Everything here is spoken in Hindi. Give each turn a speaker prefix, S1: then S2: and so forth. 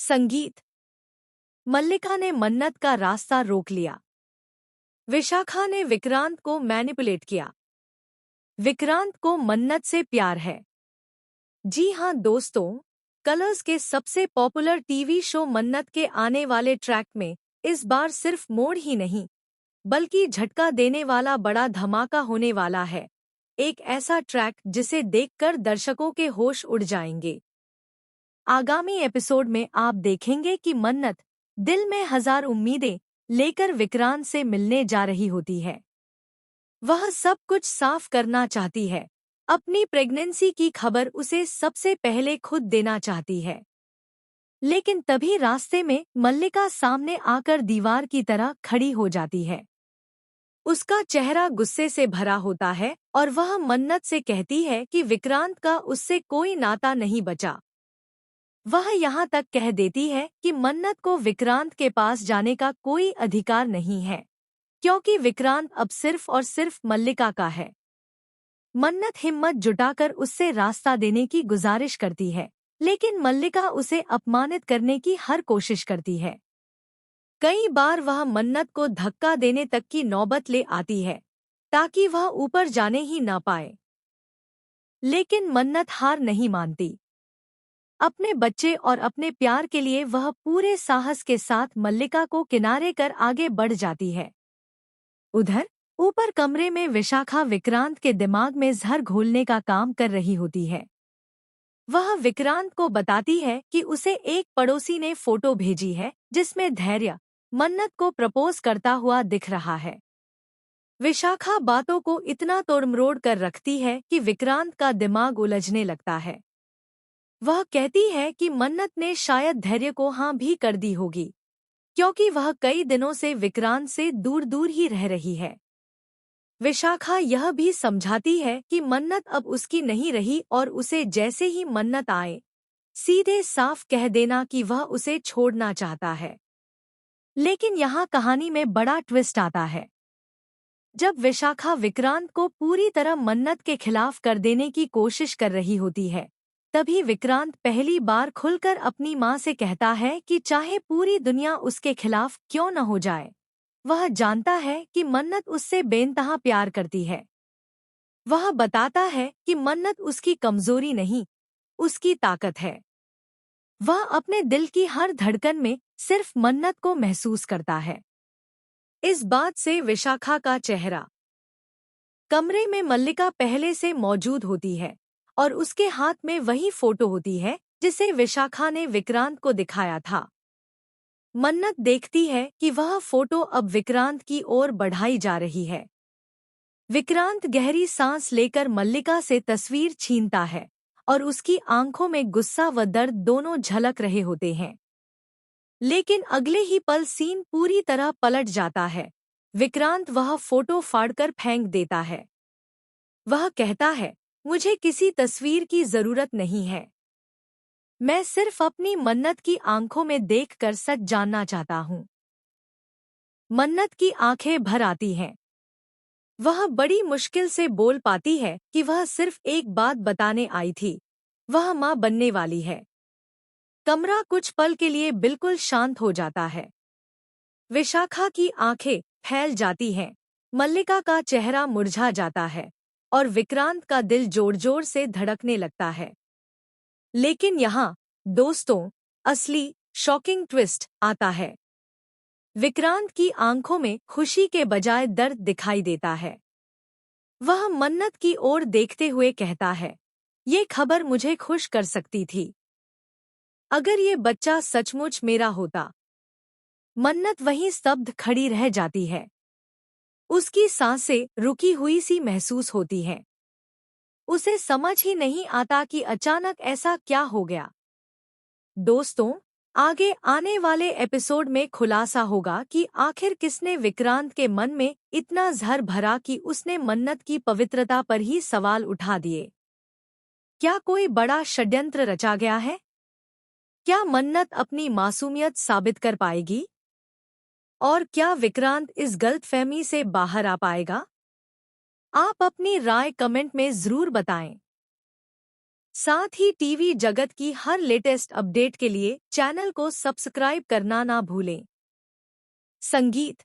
S1: संगीत। मल्लिका ने मन्नत का रास्ता रोक लिया। विशाखा ने विक्रांत को मैनिपुलेट किया। विक्रांत को मन्नत से प्यार है। जी हाँ दोस्तों, कलर्स के सबसे पॉपुलर टीवी शो मन्नत के आने वाले ट्रैक में इस बार सिर्फ मोड़ ही नहीं बल्कि झटका देने वाला बड़ा धमाका होने वाला है। एक ऐसा ट्रैक जिसे देखकर दर्शकों के होश उड़ जाएंगे। आगामी एपिसोड में आप देखेंगे कि मन्नत दिल में हजार उम्मीदें लेकर विक्रांत से मिलने जा रही होती है। वह सब कुछ साफ करना चाहती है। अपनी प्रेगनेंसी की खबर उसे सबसे पहले खुद देना चाहती है। लेकिन तभी रास्ते में मल्लिका सामने आकर दीवार की तरह खड़ी हो जाती है। उसका चेहरा गुस्से से भरा होता है और वह मन्नत से कहती है कि विक्रांत का उससे कोई नाता नहीं बचा। वह यहाँ तक कह देती है कि मन्नत को विक्रांत के पास जाने का कोई अधिकार नहीं है, क्योंकि विक्रांत अब सिर्फ और सिर्फ मल्लिका का है। मन्नत हिम्मत जुटाकर उससे रास्ता देने की गुजारिश करती है, लेकिन मल्लिका उसे अपमानित करने की हर कोशिश करती है। कई बार वह मन्नत को धक्का देने तक की नौबत ले आती है, ताकि वह ऊपर जाने ही ना पाए। लेकिन मन्नत हार नहीं मानती। अपने बच्चे और अपने प्यार के लिए वह पूरे साहस के साथ मल्लिका को किनारे कर आगे बढ़ जाती है। उधर ऊपर कमरे में विशाखा विक्रांत के दिमाग में जहर घोलने का काम कर रही होती है। वह विक्रांत को बताती है कि उसे एक पड़ोसी ने फोटो भेजी है जिसमें धैर्य मन्नत को प्रपोज करता हुआ दिख रहा है। विशाखा बातों को इतना तोड़मरोड़ कर रखती है कि विक्रांत का दिमाग उलझने लगता है। वह कहती है कि मन्नत ने शायद धैर्य को हाँ भी कर दी होगी, क्योंकि वह कई दिनों से विक्रांत से दूर दूर ही रह रही है। विशाखा यह भी समझाती है कि मन्नत अब उसकी नहीं रही और उसे जैसे ही मन्नत आए सीधे साफ कह देना कि वह उसे छोड़ना चाहता है। लेकिन यहाँ कहानी में बड़ा ट्विस्ट आता है। जब विशाखा विक्रांत को पूरी तरह मन्नत के खिलाफ कर देने की कोशिश कर रही होती है, तभी विक्रांत पहली बार खुलकर अपनी माँ से कहता है कि चाहे पूरी दुनिया उसके खिलाफ क्यों न हो जाए, वह जानता है कि मन्नत उससे बेइंतहा प्यार करती है। वह बताता है कि मन्नत उसकी कमजोरी नहीं, उसकी ताकत है। वह अपने दिल की हर धड़कन में सिर्फ मन्नत को महसूस करता है। इस बात से विशाखा का चेहरा। कमरे में मल्लिका पहले से मौजूद होती है और उसके हाथ में वही फोटो होती है जिसे विशाखा ने विक्रांत को दिखाया था। मन्नत देखती है कि वह फोटो अब विक्रांत की ओर बढ़ाई जा रही है। विक्रांत गहरी सांस लेकर मल्लिका से तस्वीर छीनता है और उसकी आंखों में गुस्सा व दर्द दोनों झलक रहे होते हैं। लेकिन अगले ही पल सीन पूरी तरह पलट जाता है। विक्रांत वह फोटो फाड़कर फेंक देता है। वह कहता है, मुझे किसी तस्वीर की जरूरत नहीं है। मैं सिर्फ अपनी मन्नत की आंखों में देखकर सच जानना चाहता हूँ। मन्नत की आंखें भर आती हैं। वह बड़ी मुश्किल से बोल पाती है कि वह सिर्फ एक बात बताने आई थी, वह माँ बनने वाली है। कमरा कुछ पल के लिए बिल्कुल शांत हो जाता है। विशाखा की आंखें फैल जाती हैं, मल्लिका का चेहरा मुरझा जाता है और विक्रांत का दिल जोर जोर से धड़कने लगता है। लेकिन यहाँ दोस्तों, असली शॉकिंग ट्विस्ट आता है। विक्रांत की आंखों में खुशी के बजाय दर्द दिखाई देता है। वह मन्नत की ओर देखते हुए कहता है, ये खबर मुझे खुश कर सकती थी, अगर ये बच्चा सचमुच मेरा होता। मन्नत वहीं स्तब्ध खड़ी रह जाती है। उसकी सांसें रुकी हुई सी महसूस होती हैं। उसे समझ ही नहीं आता कि अचानक ऐसा क्या हो गया। दोस्तों, आगे आने वाले एपिसोड में खुलासा होगा कि आखिर किसने विक्रांत के मन में इतना जहर भरा कि उसने मन्नत की पवित्रता पर ही सवाल उठा दिए। क्या कोई बड़ा षड्यंत्र रचा गया है? क्या मन्नत अपनी मासूमियत साबित कर पाएगी? और क्या विक्रांत इस गलतफहमी से बाहर आ पाएगा? आप अपनी राय कमेंट में जरूर बताएं। साथ ही टीवी जगत की हर लेटेस्ट अपडेट के लिए चैनल को सब्सक्राइब करना ना भूलें। संगीत